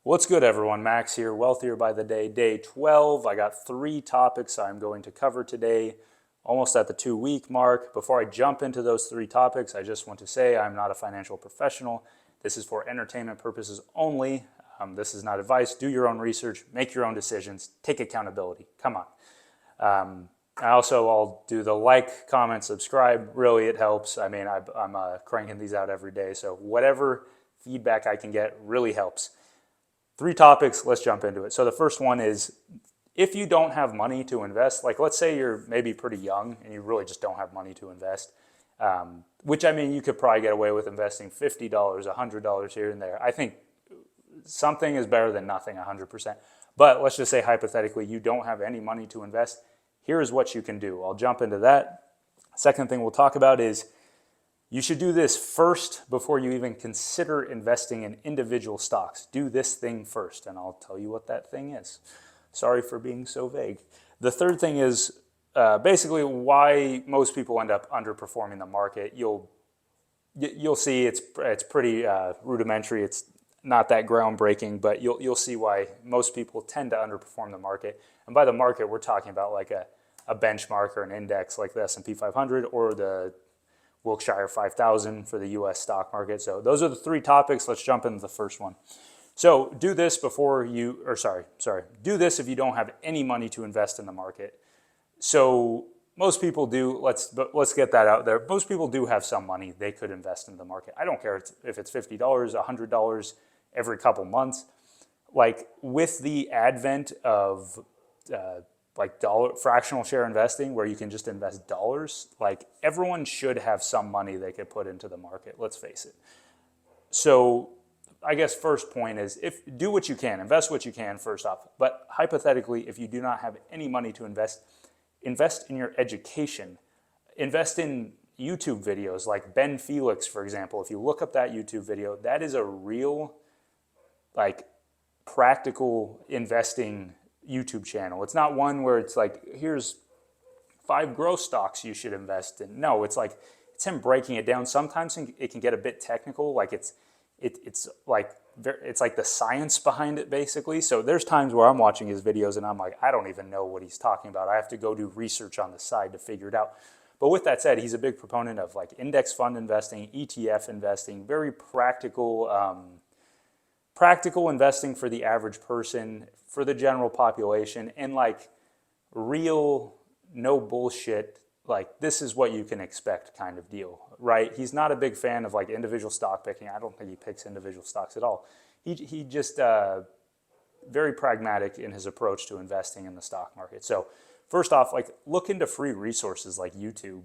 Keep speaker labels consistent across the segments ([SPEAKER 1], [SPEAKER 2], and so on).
[SPEAKER 1] What's good, everyone? Max here, Wealthier by the Day, day 12. I got 3 topics I'm going to cover today, almost at the 2-week mark. Before I jump into those 3 topics, I just want to say I'm not a financial professional. This is for entertainment purposes only. This is not advice. Do your own research, make your own decisions, take accountability. Come on. I'll do the like, comment, subscribe. Really, it helps. I mean, I'm cranking these out every day, so whatever feedback I can get really helps. 3 topics, let's jump into it. So the first one is, if you don't have money to invest, like let's say you're maybe pretty young and you really just don't have money to invest, which I mean, you could probably get away with investing $50, $100 here and there. I think something is better than nothing, 100%. But let's just say hypothetically you don't have any money to invest. Here's what you can do. I'll jump into that. Second thing we'll talk about is you should do this first before you even consider investing in individual stocks. Do this thing first, and I'll tell you what that thing is. Sorry for being so vague. The third thing is basically why most people end up underperforming the market. You'll see it's pretty rudimentary. It's not that groundbreaking, but you'll see why most people tend to underperform the market. And by the market, we're talking about like a benchmark or an index like the S&P 500 or the Wilshire 5000 for the US stock market. So those are the 3 topics. Let's jump into the first one. So do this before you, do this if you don't have any money to invest in the market. So most people do, let's get that out there. Most people do have some money they could invest in the market. I don't care if it's $50, $100 every couple months. Like with the advent of like fractional share investing where you can just invest dollars, like everyone should have some money they could put into the market, let's face it. So I guess first point is do what you can, invest what you can first off. But hypothetically, if you do not have any money to invest in your education, invest in YouTube videos like Ben Felix, for example. If you look up that YouTube video, that is a real like practical investing YouTube channel. It's not one where it's like, here's 5 growth stocks you should invest in. No, it's him breaking it down. Sometimes it can get a bit technical, like it's like the science behind it basically. So there's times where I'm watching his videos and I'm like, I don't even know what he's talking about. I have to go do research on the side to figure it out. But with that said, he's a big proponent of like index fund investing, ETF investing, very practical investing for the average person, for the general population, and like real, no bullshit, like this is what you can expect kind of deal, right? He's not a big fan of like individual stock picking. I don't think he picks individual stocks at all. He just very pragmatic in his approach to investing in the stock market. So first off, like look into free resources like YouTube,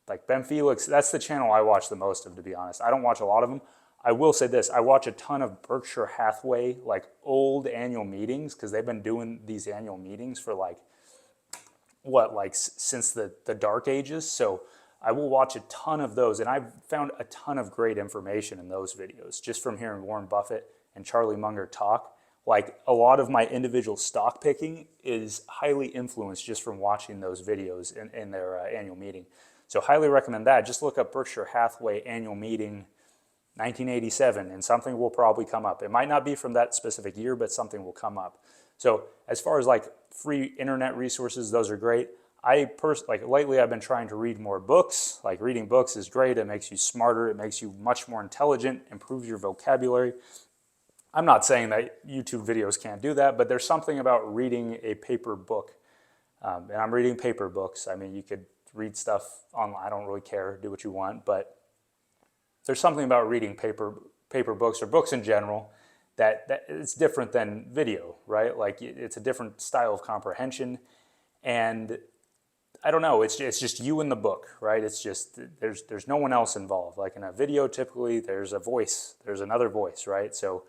[SPEAKER 1] like Ben Felix. That's the channel I watch the most of, to be honest. I don't watch a lot of them. I will say this, I watch a ton of Berkshire Hathaway, like old annual meetings, because they've been doing these annual meetings for like, since the dark ages. So I will watch a ton of those, and I've found a ton of great information in those videos, just from hearing Warren Buffett and Charlie Munger talk. Like a lot of my individual stock picking is highly influenced just from watching those videos in their annual meeting. So highly recommend that. Just look up Berkshire Hathaway annual meeting 1987, and something will probably come up. It might not be from that specific year, but something will come up. So as far as like free internet resources, those are great. Like lately I've been trying to read more books. Like reading books is great. It makes you smarter. It makes you much more intelligent, improves your vocabulary. I'm not saying that YouTube videos can't do that, but there's something about reading a paper book. And I'm reading paper books. I mean, you could read stuff online. I don't really care. Do what you want, but there's something about reading paper books or books in general that it's different than video, right? Like it's a different style of comprehension, and I don't know. It's just you and the book, right? It's just there's no one else involved. Like in a video, typically there's a voice, there's another voice, right? So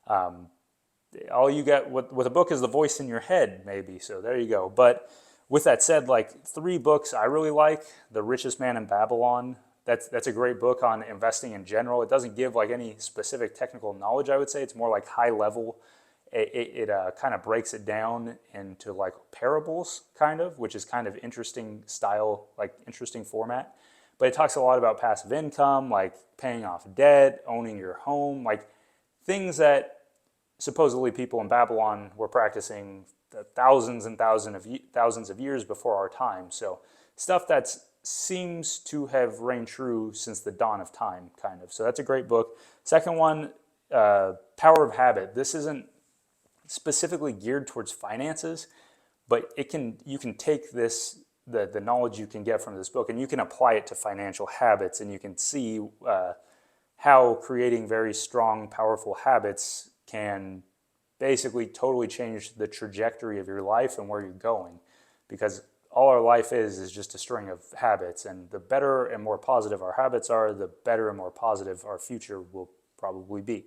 [SPEAKER 1] all you get with a book is the voice in your head, maybe. So there you go. But with that said, like 3 books I really like: The Richest Man in Babylon. That's a great book on investing in general. It doesn't give like any specific technical knowledge, I would say. It's more like high level. It kind of breaks it down into like parables, kind of, which is kind of interesting style, like interesting format. But it talks a lot about passive income, like paying off debt, owning your home, like things that supposedly people in Babylon were practicing thousands and thousands of years before our time. So stuff that seems to have reigned true since the dawn of time, kind of. So that's a great book. Second one, Power of Habit. This isn't specifically geared towards finances, but you can take this the knowledge you can get from this book and you can apply it to financial habits, and you can see how creating very strong, powerful habits can basically totally change the trajectory of your life and where you're going, because all our life is just a string of habits, and the better and more positive our habits are, the better and more positive our future will probably be.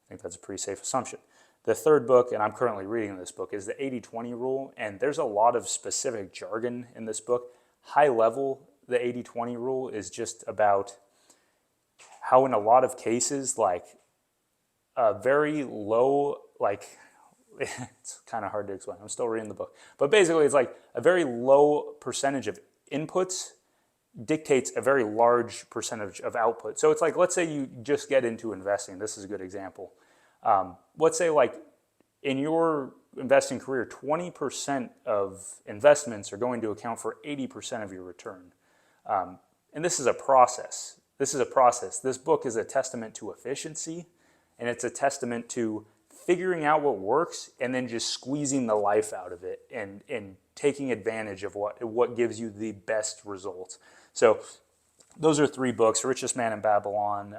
[SPEAKER 1] I think that's a pretty safe assumption. The third book, and I'm currently reading this book, is the 80-20 rule, and there's a lot of specific jargon in this book. High level, the 80-20 rule is just about how in a lot of cases, like a very low, like it's kind of hard to explain. I'm still reading the book. But basically it's like a very low percentage of inputs dictates a very large percentage of output. So it's like, let's say you just get into investing. This is a good example. Let's say like in your investing career, 20% of investments are going to account for 80% of your return. And this is a process. This book is a testament to efficiency, and it's a testament to figuring out what works and then just squeezing the life out of it and taking advantage of what gives you the best results. So those are three books: Richest Man in Babylon,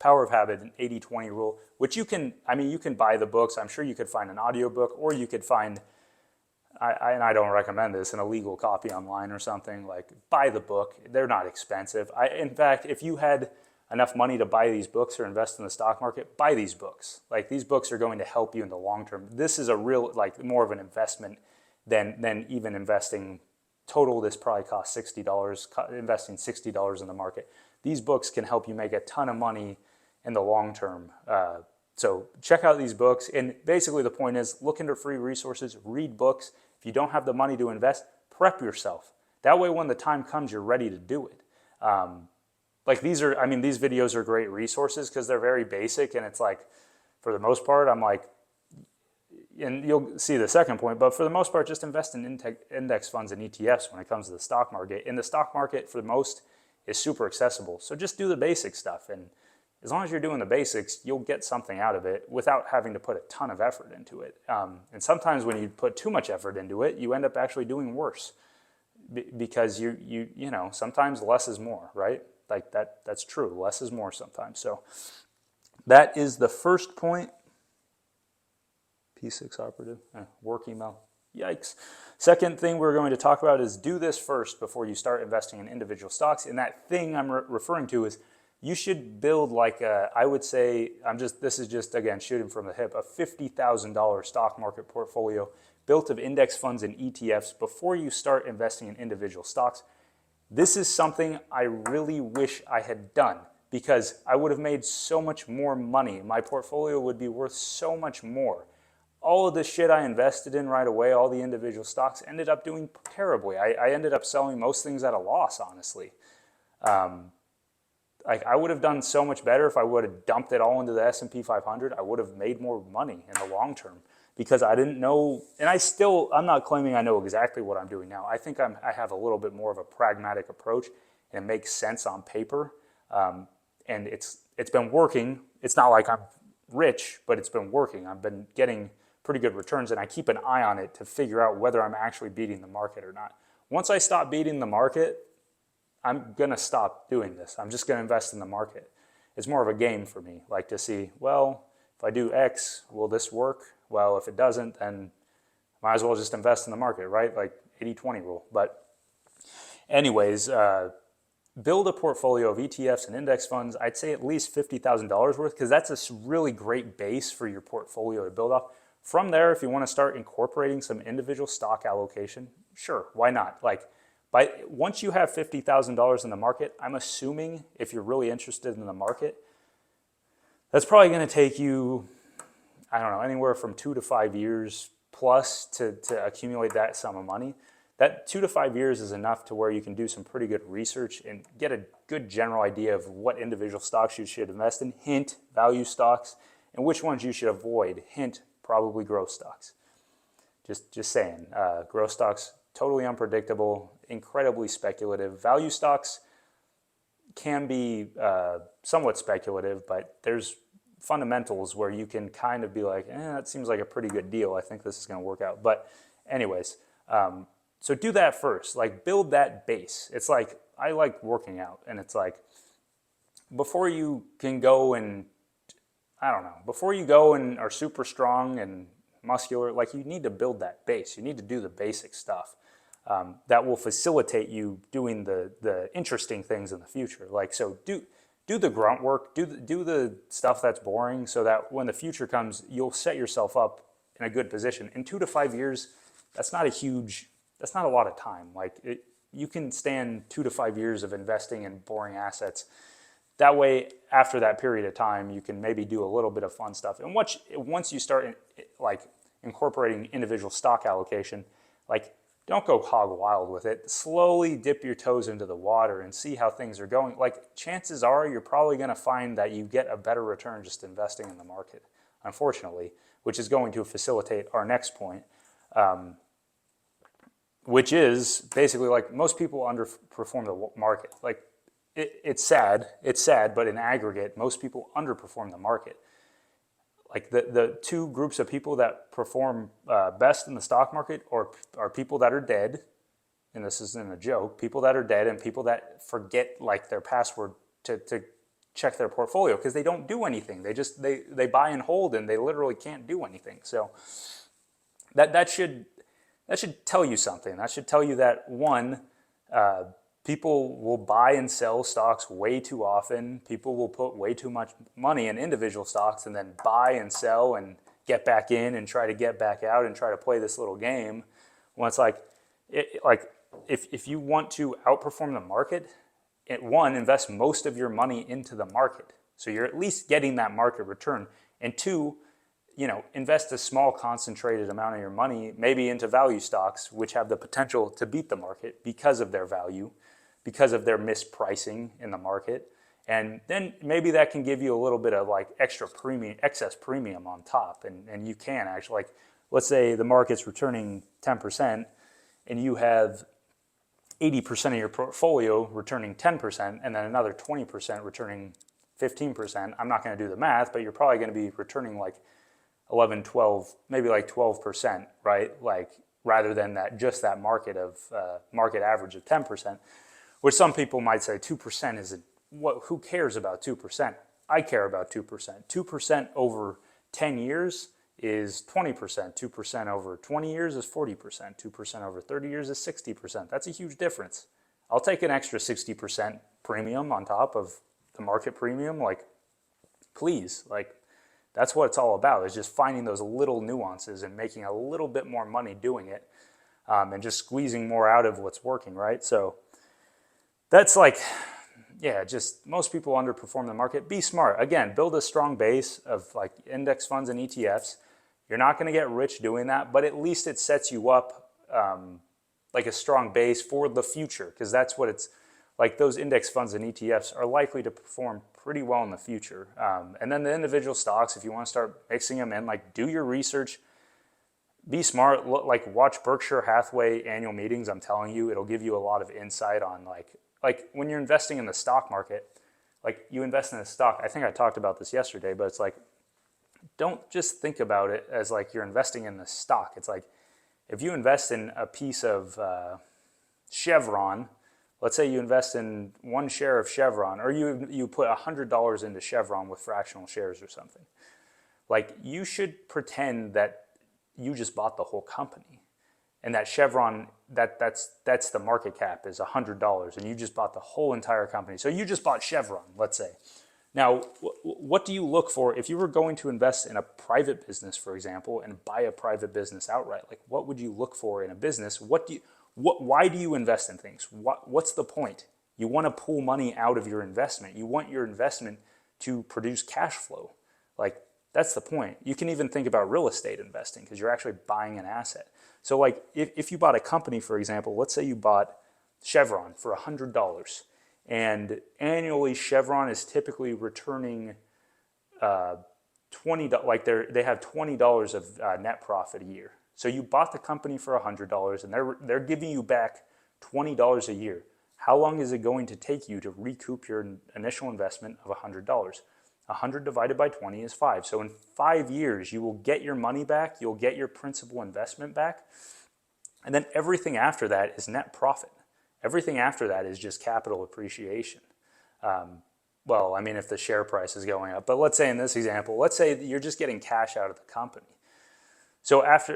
[SPEAKER 1] Power of Habit, and 80-20 Rule, which you can buy the books. I'm sure you could find an audiobook, or you could find, and I don't recommend this, an illegal copy online or something. Like, buy the book. They're not expensive. In fact, if you had enough money to buy these books or invest in the stock market, buy these books. Like, these books are going to help you in the long term. This is a real, like, more of an investment than even investing. Total, this probably costs $60, investing $60 in the market. These books can help you make a ton of money in the long term. So check out these books. And basically the point is, look into free resources, read books. If you don't have the money to invest, prep yourself. That way when the time comes, you're ready to do it. Like these videos are great resources because they're very basic, and it's like, for the most part, I'm like, and you'll see the second point, but for the most part, just invest in index funds and ETFs when it comes to the stock market. And the stock market, for the most, is super accessible. So just do the basic stuff. And as long as you're doing the basics, you'll get something out of it without having to put a ton of effort into it. And sometimes when you put too much effort into it, you end up actually doing worse because you know, sometimes less is more, right? Like that's true. Less is more sometimes. So that is the first point. P6 operative, work email, yikes. Second thing we're going to talk about is do this first before you start investing in individual stocks. And that thing I'm referring to is you should build like I would say, this is just, again, shooting from the hip, a $50,000 stock market portfolio built of index funds and ETFs before you start investing in individual stocks. This is something I really wish I had done because I would have made so much more money. My portfolio would be worth so much more. All of the shit I invested in right away, all the individual stocks, ended up doing terribly. I ended up selling most things at a loss, honestly. Like I would have done so much better if I would have dumped it all into the S&P 500. I would have made more money in the long term because I didn't know, and I'm not claiming I know exactly what I'm doing now. I think I have a little bit more of a pragmatic approach, and it makes sense on paper. And it's been working. It's not like I'm rich, but it's been working. I've been getting pretty good returns, and I keep an eye on it to figure out whether I'm actually beating the market or not. Once I stop beating the market, I'm going to stop doing this. I'm just going to invest in the market. It's more of a game for me, like to see, well, if I do X, will this work? Well, if it doesn't, then might as well just invest in the market, right? Like 80-20 rule. But anyways, build a portfolio of ETFs and index funds. I'd say at least $50,000 worth, because that's a really great base for your portfolio to build off. From there, if you want to start incorporating some individual stock allocation, sure, why not? Like, once you have $50,000 in the market, I'm assuming if you're really interested in the market, that's probably going to take you, I don't know, anywhere from 2 to 5 years plus to accumulate that sum of money. That 2 to 5 years is enough to where you can do some pretty good research and get a good general idea of what individual stocks you should invest in. Hint, value stocks. and which ones you should avoid. Hint, probably growth stocks. Just saying, growth stocks, totally unpredictable, incredibly speculative. Value stocks can be somewhat speculative, but there's fundamentals where you can kind of be like, that seems like a pretty good deal. I think this is going to work out. But anyways, so do that first. Like, build that base. It's like, I like working out, and it's like, before you can go and, I don't know, before you go and are super strong and muscular, like, you need to build that base. You need to do the basic stuff that will facilitate you doing the interesting things in the future. Like, so do the grunt work, do the stuff that's boring, so that when the future comes, you'll set yourself up in a good position. In 2 to 5 years, that's not a lot of time. Like, you can stand 2 to 5 years of investing in boring assets. That way, after that period of time, you can maybe do a little bit of fun stuff. And once you start like incorporating individual stock allocation, like, don't go hog wild with it. Slowly dip your toes into the water and see how things are going. Like, chances are you're probably going to find that you get a better return just investing in the market, unfortunately, which is going to facilitate our next point, which is basically, like, most people underperform the market. Like, it's sad, but in aggregate, most people underperform the market. Like, the two groups of people that perform best in the stock market are people that are dead, and this isn't a joke, people that are dead and people that forget, like, their password to check their portfolio because they don't do anything. They buy and hold, and they literally can't do anything. So that should tell you something. That should tell you that, one, people will buy and sell stocks way too often. People will put way too much money in individual stocks and then buy and sell and get back in and try to get back out and try to play this little game. When it's like, if you want to outperform the market, one, invest most of your money into the market, so you're at least getting that market return. And two, invest a small concentrated amount of your money maybe into value stocks, which have the potential to beat the market because of their value, because of their mispricing in the market. And then maybe that can give you a little bit of, like, excess premium on top. And you can actually, like, let's say the market's returning 10% and you have 80% of your portfolio returning 10% and then another 20% returning 15%. I'm not going to do the math, but you're probably going to be returning like 11, 12, maybe like 12%, right? Like, rather than just that market average of 10%, which some people might say 2% isn't, who cares about 2%? I care about 2%. 2% over 10 years is 20%. 2% over 20 years is 40%. 2% over 30 years is 60%. That's a huge difference. I'll take an extra 60% premium on top of the market premium. Like, please, like, that's what it's all about, is just finding those little nuances and making a little bit more money doing it, and just squeezing more out of what's working, right? So that's like, yeah, just most people underperform the market. Be smart. Again, build a strong base of, like, index funds and ETFs. You're not going to get rich doing that, but at least it sets you up like a strong base for the future, because that's what it's like. Those index funds and ETFs are likely to perform pretty well in the future. And then the individual stocks, if you want to start mixing them in, like, do your research, be smart, like, watch Berkshire Hathaway annual meetings. I'm telling you, it'll give you a lot of insight on, like when you're investing in the stock market, like, you invest in a stock. I think I talked about this yesterday, but it's like, don't just think about it as like you're investing in the stock. It's like, if you invest in a piece of Chevron, let's say you invest in one share of Chevron, or you put $100 into Chevron with fractional shares or something. Like, you should pretend that you just bought the whole company, and that Chevron, that's the market cap is $100, and you just bought the whole entire company. So you just bought Chevron, let's say. Now, what do you look for if you were going to invest in a private business, for example, and buy a private business outright? Like, what would you look for in a business? Why do you invest in things? What's the point? You want to pull money out of your investment. You want your investment to produce cash flow. Like, that's the point. You can even think about real estate investing, because you're actually buying an asset. So, like, if you bought a company, for example, let's say you bought Chevron for $100, and annually Chevron is typically returning like they have $20 of net profit a year. So you bought the company for $100 and they're giving you back $20 a year. How long is it going to take you to recoup your initial investment of $100? 100 divided by 20 is 5. So in 5 years, you will get your money back, you'll get your principal investment back, and then everything after that is net profit. Everything after that is just capital appreciation. Well, I mean, if the share price is going up, but let's say in this example, let's say that you're just getting cash out of the company. So at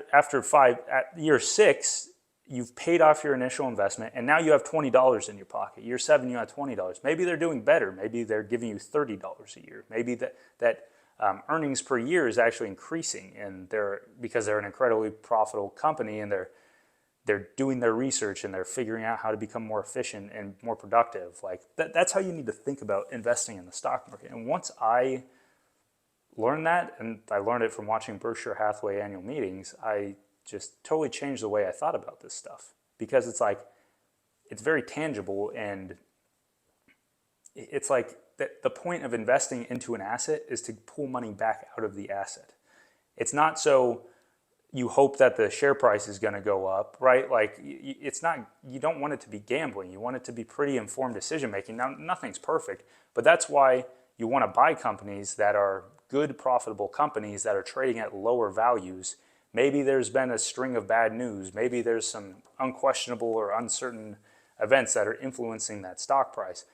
[SPEAKER 1] year 6, you've paid off your initial investment, and now you have $20 in your pocket. Year 7, you have $20. Maybe they're doing better. Maybe they're giving you $30 a year. Maybe that earnings per year is actually increasing, and because they're an incredibly profitable company, and they're doing their research and they're figuring out how to become more efficient and more productive. Like that's how you need to think about investing in the stock market. And once I learned that, and I learned it from watching Berkshire Hathaway annual meetings, I just totally changed the way I thought about this stuff, because it's like, it's very tangible, and it's like the point of investing into an asset is to pull money back out of the asset. It's not so you hope that the share price is going to go up, right? Like it's not, you don't want it to be gambling. You want it to be pretty informed decision making. Now, nothing's perfect, but that's why you want to buy companies that are good, profitable companies that are trading at lower values. Maybe there's been a string of bad news. Maybe there's some unquestionable or uncertain events that are influencing that stock price.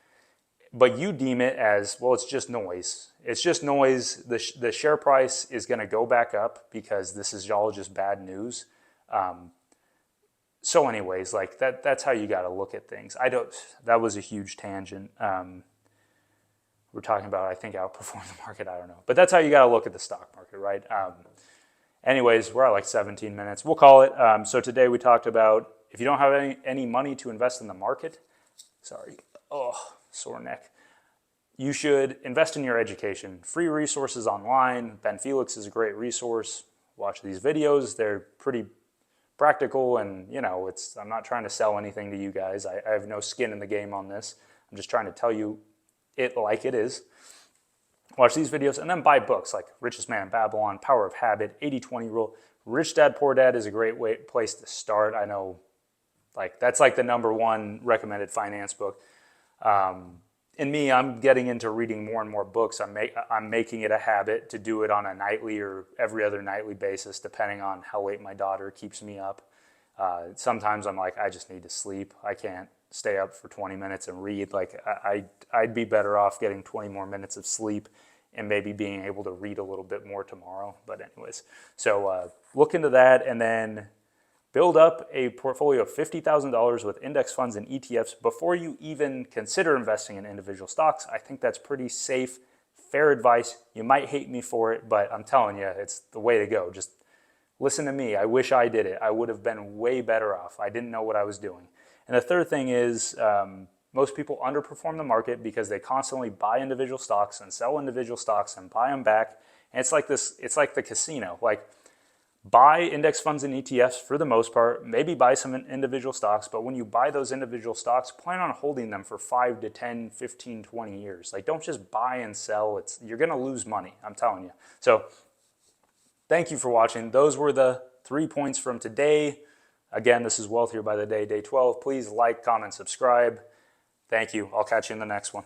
[SPEAKER 1] But you deem it as, well, it's just noise. It's just noise. The share price is going to go back up because this is all just bad news. So anyways, like that's how you got to look at things. That was a huge tangent. We're talking about, I think, outperform the market. I don't know. But that's how you got to look at the stock market, right? Anyways, we're at like 17 minutes. We'll call it. So today we talked about, if you don't have any money to invest in the market, sore neck, you should invest in your education. Free resources online. Ben Felix is a great resource. Watch these videos. They're pretty practical, and I'm not trying to sell anything to you guys. I have no skin in the game on this. I'm just trying to tell you it like it is. Watch these videos and then buy books like Richest Man in Babylon, Power of Habit, 80-20 Rule. Rich Dad, Poor Dad is a great place to start. I know, like that's like the #1 recommended finance book. In me, I'm getting into reading more and more books. I'm making it a habit to do it on a nightly or every other nightly basis, depending on how late my daughter keeps me up. Sometimes I'm like, I just need to sleep. I can't stay up for 20 minutes and read. Like I'd be better off getting 20 more minutes of sleep and maybe being able to read a little bit more tomorrow. But anyways, so look into that, and then build up a portfolio of $50,000 with index funds and ETFs before you even consider investing in individual stocks. I think that's pretty safe, fair advice. You might hate me for it, but I'm telling you, it's the way to go. Just listen to me. I wish I did it. I would have been way better off. I didn't know what I was doing. And the third thing is most people underperform the market because they constantly buy individual stocks and sell individual stocks and buy them back. And it's like this. It's like the casino. Like, buy index funds and ETFs for the most part, maybe buy some individual stocks, but when you buy those individual stocks, plan on holding them for 5 to 10, 15, 20 years. Like, don't just buy and sell. You're going to lose money, I'm telling you. So thank you for watching. Those were the 3 points from today. Again, this is Wealthier by the Day, day 12. Please like, comment, subscribe. Thank you. I'll catch you in the next one.